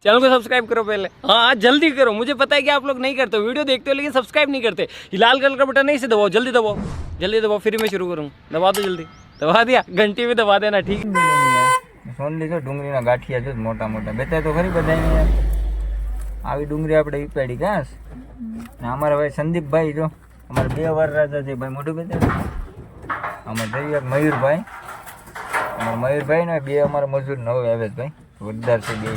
Channel को subscribe करो पहले। हाँ जल्दी करो, मुझे पता है कि आप लोग नहीं करते हो, वीडियो देखते हो लेकिन सब्सक्राइब नहीं करते। ये लाल कलर का बटन नहीं से दबाओ, जल्दी दबाओ, जल्दी दबाओ, फिर मैं शुरू करूँ। दबा दो जल्दी, दबा दिया, घंटी भी दबा देना, ठीक है। सोन लीधो डુંગળીના ગાંઠિયા જો મોટા મોટા બેતા તો ખરી બધાને યાર આવી ડુંગળી આપણે ઉપાડી ઘાસ ને અમારા ભાઈ સંદીપભાઈ જો અમારા બે વાર રાજા છે ભાઈ મોઢું બેતા અમારા દરિયા મયુરભાઈ અમારા મયુરભાઈ ને બે અમારા મજૂર નવે આવે ભાઈ જોરદાર છે બે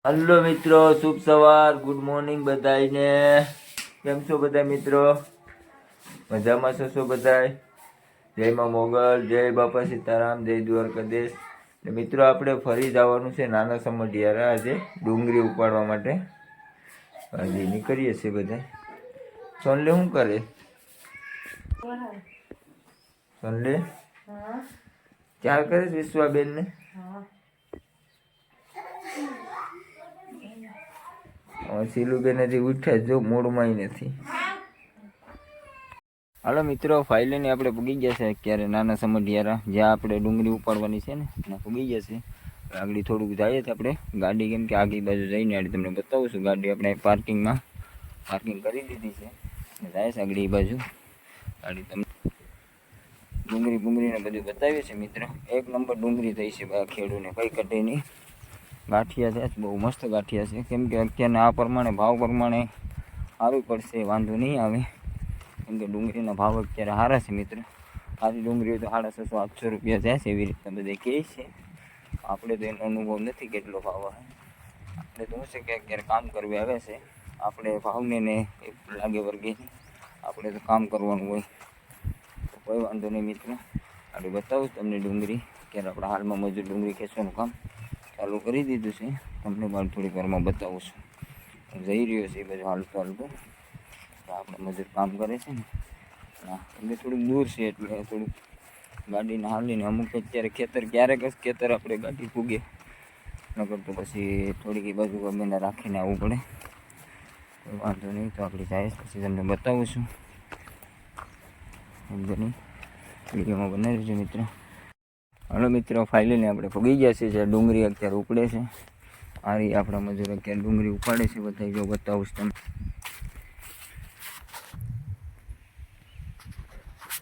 हेलो मित्रों शुभ सवार गुड मॉर्निंग बधाईने केम छो बधाई मित्रों मजामां छो बधाई जय मां मोगल जय बापा सीताराम जय द्वारकाधीश मित्रों आपणे फरी जवानुं छे नाना समढियारा आज डूंगरी उपाड़वा माटे हजी निकळीए छे बधाई सोनले शुं करे सोनले क्या करे विश्वाबेन ने सीलूबेन हजी उठ्या जो मूडमां नहीं। हालो मित्रों फाइनली आपणे पुगी गया छे अत्यारे नाना समढियारा ज्यां आपणे डूंगरी उपाड़वानी छे ने त्यां पुगी गया छे। आगळी थोडुंक जाईए तो आपणे गाड़ी केम के आगली बाजू जईने आड़ी तमने बतावुं छुं गाड़ी आपणे पार्किंग करी दीधी छे ने जाए छे आगळी बाजू गाड़ी तमने डूंगरी बुंगरी ने बधुं बताव्युं छे मित्रों एक नंबर डूंगरी थई छे बा खेडूने कई कटे नहीं गाठिया है बहु मस्त गाठिया है केम के अत्यारना आ प्रमाणे भाव प्रमाणे सारू पड़शे वांधो नहीं आवे केम के डूंगरीना भाव अत्यारे सारा छे मित्र आरी डूंगरी तो 650-800 रुपया जाय छे एवी रीतना बधे कहे छे आपणे तो एनो अनुभव नहीं केटलो भाव है आपणे तो छे के अत्यारे काम करवे आवे छे आपणे भावने ने लागे वर्गे आपणे तो काम करवानुं होय तो कोई वांधो नहीं मित्र आडे बतावुं तमने डूंगरी अत्यारे आपणे हालमां मजूर डूंगरी खेंचवानुं काम चालू कर दीधुं छे तमने पण थोड़ी वारमां बतावुं छुं जई रह्यो छे बाजू हालतो हालतो आपणे मजूर काम करे छे ने એટલે થોડુંક दूर છે એટલે થોડુંક ગાડીને હાલીને અમુક અત્યારે ખેતર ક્યારેક જ ખેતર આપણે ગાડી પૂગે નકર તો પછી થોડીક એ બાજુ ગમે રાખીને આવવું પડે કોઈ વાંધો નહીં તો આપણે જાય પછી તમને બતાવું છું એકદમ વિડીયોમાં બનાવી દેજો મિત્રો। हेलो मित्रों फाइनली આપણે પગી ગયા છે જે ડુંગરી અત્યારે ઉપડે છે આ રી આપણા મજૂર અત્યારે ડુંગરી ઉપાડે છે બતાવી જો બતાવું છું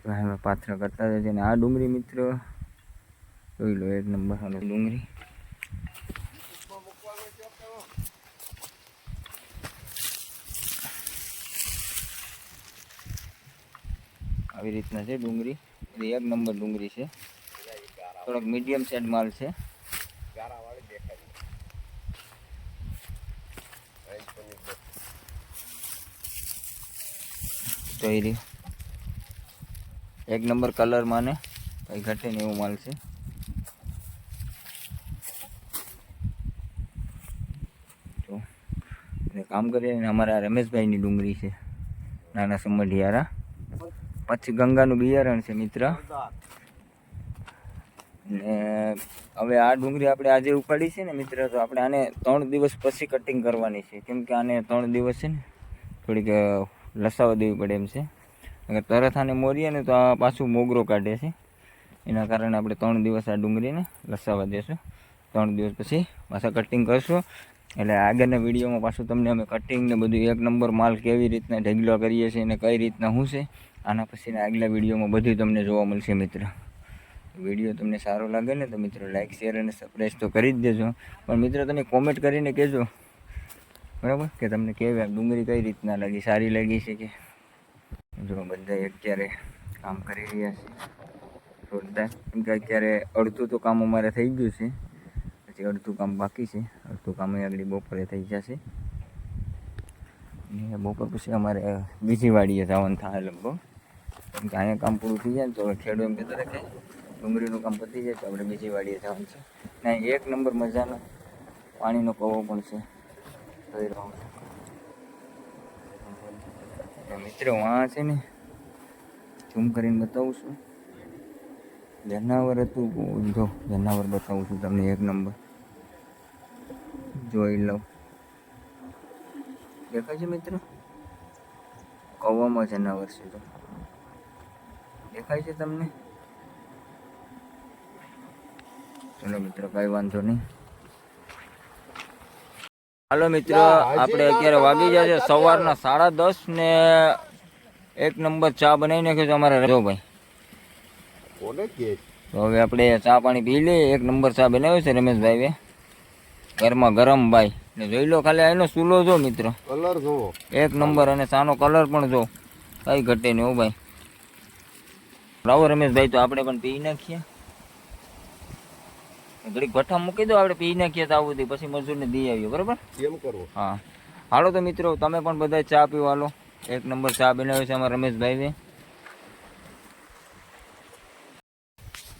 તમને હવે પાથરા કરતા જાય અને આ ડુંગરી મિત્રો જોઈ લો એક નંબર હાલો ડુંગરી આવી રીતના છે ડુંગરી એક નંબર ડુંગરી છે थोड़ा मीडियम साइड माल से तो एक नंबर कलर माने कई घटे नहीं वो माल से तो काम करिए हमारा रमेश भाई नी डूंगरी से नाना समढियारा पछी गंगा नु बियारण से मित्र ने हवे आ डूंगरी आपणे आजे उपाड़ी छे ने मित्र तो आपणे आने 3 दिवस पछी कटिंग करवानी छे केम के आने 3 दिवस छे ने थोड़ीक लसावा देवी पड़े एम छे अगर तरत आने मोरीए ने तो आ पाछुं मोगरो काढे छे एना कारणे आपणे 3 दिवस आ डूंगरीने लसावा देशुं 3 दिवस पछी पाछा कटिंग करशुं एटले आगळना विडियोमां पाछुं तमने अमे कटिंग ने बधुं एक नंबर माल केवी रीतना ढगलो करीए छीए ने कई रीतना हुं छे आना पछीना आगला विडियोमां बधुं तमने जोवा मळशे मित्र। वीडियो तमने सारो लागे ने तो मित्रों लाइक शेर और सब्सक्राइब तो कर दीजो पर मित्रों तमे कॉमेंट करीने कहेजो बराबर कि तमने केवी डूंगरी कई रीतना लगी सारी लगी छे के जो बधा अत्यारे काम करी रह्या छे जोरदार केम के अत्यारे अडधुं तो काम अमारे थई गयुं छे पछी अडधुं काम बाकी छे अडधुं काम आगळी बपोरे थई जशे ने बपोर पछी अमारे बीजी वाड़ीए जवानुं थाय लगभग केम के अहींया काम पूरुं थई जाय तो खेडूत एम कहेता के डूंगरीनुं काम पती जाए तो આપણે બીજી વાડીએ જવાનું છે ને એક નંબર મજાનો પાણીનો કવો પણ છે જોઈ રહ્યો છું મિત્રો વहाँ છે ને ઝૂમ કરીને બતાવું છું જનાવર હતું જો જનાવર બતાવું છું તમને એક નંબર જોઈ લો દેખાય છે મિત્રો કવામાં જનાવર છે તો દેખાય છે તમને? ચલો મિત્રો કઈ વાંધો નહીં. હાલો મિત્રો આપણે અત્યારે વાગી જાય છે સવારના 10:30 ને 1 નંબર ચા બનાવી નાખ્યો છે અમારે જો ભાઈ. તો હવે આપણે ચા પાણી પી લઈએ. 1 નંબર ચા બનાવ્યો છે રમેશભાઈ ઘરમાં ગરમ ભાઈ ને જોઈ લો ખાલી એનો ચૂલો જો મિત્રો, કલર જોવો 1 નંબર અને ચાનો કલર પણ જો કઈ ઘટે નહીં હો ભાઈ. લાવો રમેશભાઈ તો આપણે પણ પી નાખીએ. ઘડીક ભઠ્ઠા મૂકી દો આપણે પી નાખીએ તો આવું પછી મજૂરને દઈ આવીએ બરાબર. કેમ કરવો? હા હાલો તો મિત્રો તમે પણ બધા ચા પીવા હાલો. 1 નંબર ચા બનાવ્યો છે અમારા રમેશભાઈ.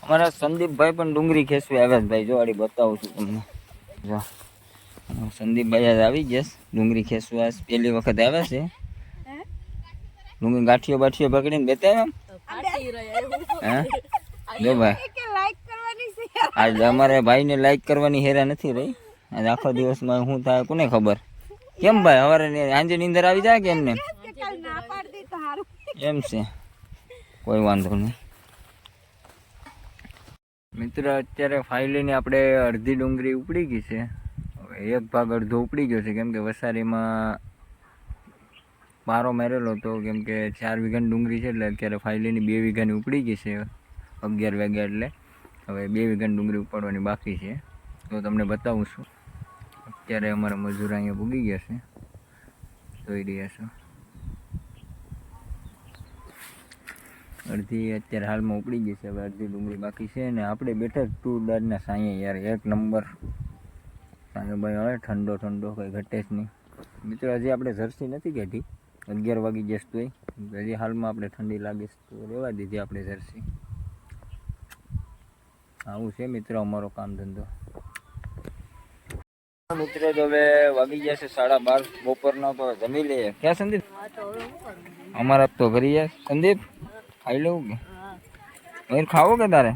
અમારા સંદીપભાઈ પણ ડુંગળી ખેંચવી આવ્યા છે ભાઈ. જો આડી બતાવું છું તમને. જો સંદીપભાઈ આજ આવી ગયા ડુંગળી ખેંચવા પહેલી વખત આવ્યા છે. ડુંગળી ગાંઠીઓ બાઠીઓ પકડીને બેતા હા જો ભાઈ આજ અમારે ભાઈને લાઈક કરવાની હેરા નથી રહી. આજ આખો દિવસમાં શું થાય કોને ખબર. કેમ ભાઈ સવારે સાંજે નીંદર આવી જાય કે એમને એમ છે? કોઈ વાંધો નહીં મિત્ર. અત્યારે ફાઇનલી આપણે અડધી ડુંગળી ઉપડી ગઈ છે. હવે એક ભાગ અડધો ઉપડી ગયો છે કેમ કે વસારીમાં પારો મારેલો હતો કેમ કે 4 વીઘાની ડુંગળી છે એટલે અત્યારે ફાઇનલી 2 વીઘાની ઉપડી ગઈ છે 11 વાગ્યા એટલે. હવે 2 વીઘાની ડુંગળી ઉપાડવાની બાકી છે તો તમને બતાવું છું. અત્યારે અમારા મજૂર અહીંયા પૂગી ગયા છે જોઈ રહ્યા છો. અડધી અત્યારે હાલમાં ઉપડી ગઈ છે. હવે અડધી ડુંગળી બાકી છે ને આપણે બેઠા ટૂરદારના સાંયે યાર 1 નંબર સાંયે ભાઈ હવે ઠંડો ઠંડો કંઈ ઘટે જ નહીં મિત્રો. હજી આપણે જર્સી નથી કાઢી 11 વાગી જશે તોય હજી હાલમાં આપણે ઠંડી લાગે તો રહેવા દીધી આપણે જર્સી. આવું છે મિત્રો અમારો કામ ધંધો. મિત્રો તો હવે વાગી ગયા છે 12:30 બપોરના. તો જમી લઈએ ક્યાં સંદીપ? અમારા તો કરી યાર સંદીપ ખાઈ લેવું કે મયુર ખાવો કે તારે?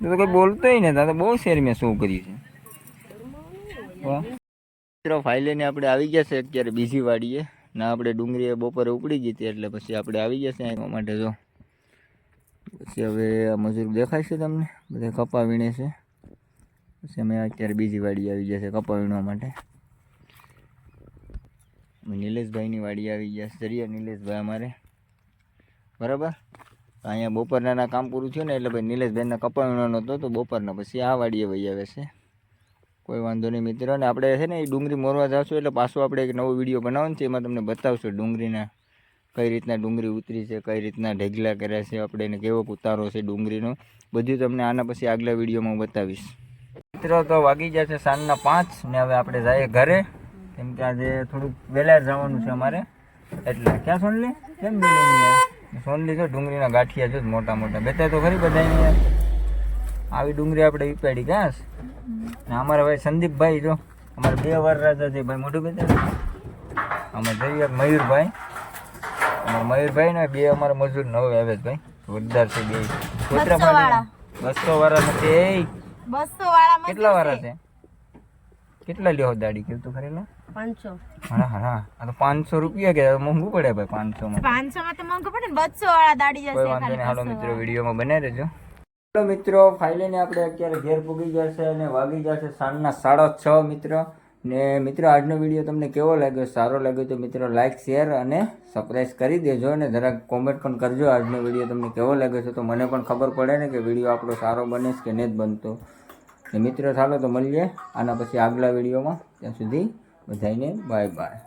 તો કઈ બોલતો ને તારે બહુ શેર મેં શું કર્યું છે. મિત્રો ફાઇલે ને આપણે આવી ગયા છે અત્યારે બીજી વાડીએ ના. આપણે ડુંગળી બપોરે ઉપડી ગઈ હતી એટલે પછી આપણે આવી ગયા છે એના માટે. જો પછી હવે આ મજૂર દેખાય છે તમને બધા કપા વીણે છે. પછી અમે અત્યારે બીજી વાડી આવી ગયા છે કપા વીણવા માટે. નિલેશભાઈની વાડી આવી ગયા છે. જરિયા નિલેશભાઈ અમારે બરાબર. અહીંયા બપોરના કામ પૂરું થયું ને એટલે ભાઈ નિલેશભાઈના કપા વીણવાનો હતો તો બપોરના પછી આ વાડીએ વહી આવે છે. કોઈ વાંધો નહીં મિત્રો. ને આપણે છે ને એ ડુંગળી મોરવા જાવશું એટલે પાછું આપણે એક નવો વિડીયો બનાવવાનો છે. એમાં તમને બતાવશું ડુંગળીના કઈ રીતના ડુંગળી ઉતરી છે, કઈ રીતના ઢેગલા કર્યા છે આપણે, એને કેવો ઉતારો છે ડુંગળીનો, બધું તમને આના પછી આગલા વિડીયોમાં બતાવીશ. મિત્રો તો વાગી ગયા છે સાંજના 5 ને હવે આપણે જઈએ ઘરે કેમ કે આજે થોડુંક વહેલા જવાનું છે અમારે એટલે. ક્યાં સોનલી? કેમ બેલી સોનલી જો ડુંગળીના ગાંઠિયા જો મોટા મોટા બેઠા તો ખરી બધાને. આવી ડુંગળી આપણે ઉપાડી ઘાસ ને અમારા ભાઈ સંદીપભાઈ જો અમારે 2 વાર રાજા છે ભાઈ મોઢું બેઠા. અમારે જઈએ મયુરભાઈ, અમારા મયુરભાઈ ને 2 અમારા મજૂર નવો આવે ભાઈ જોરદાર છે 2 છોતરા પાડી 200 વાળા નથી. 200 વાળા કેટલા વાળા છે? કેટલા લ્યો દાડી કેવું ખરેલા? 500. હા હા આ તો 500 રૂપિયા કે મોંઘું પડે ભાઈ. 500 માં તો મોંઘું પડે ને. 200 વાળા દાડી જશે. કોઈ વાંધો નહીં. હાલો મિત્રો વિડીયોમાં બને રહેજો. હાલો મિત્રો ફાઇનલી આપણે અત્યારે ઘેર પૂગી ગયા છે અને વાગી ગયા છે સાંજના 6:30 મિત્રો. ને મિત્રો આજનો વિડીયો તમને કેવો લાગ્યો? સારો લાગ્યો તો મિત્રો લાઈક શેર અને સબસ્ક્રાઈબ કરી દેજો અને જરાક કોમેન્ટ પણ કરજો આજનો વિડીયો તમને કેવો લાગ્યો છે તો મને પણ ખબર પડે ને કે વિડીયો આપણો સારો બને કે નહીં જ બનતો. ને મિત્રો ચાલો તો મળીએ આના પછી આગલા વિડીયોમાં. ત્યાં સુધી બધાને બાય બાય.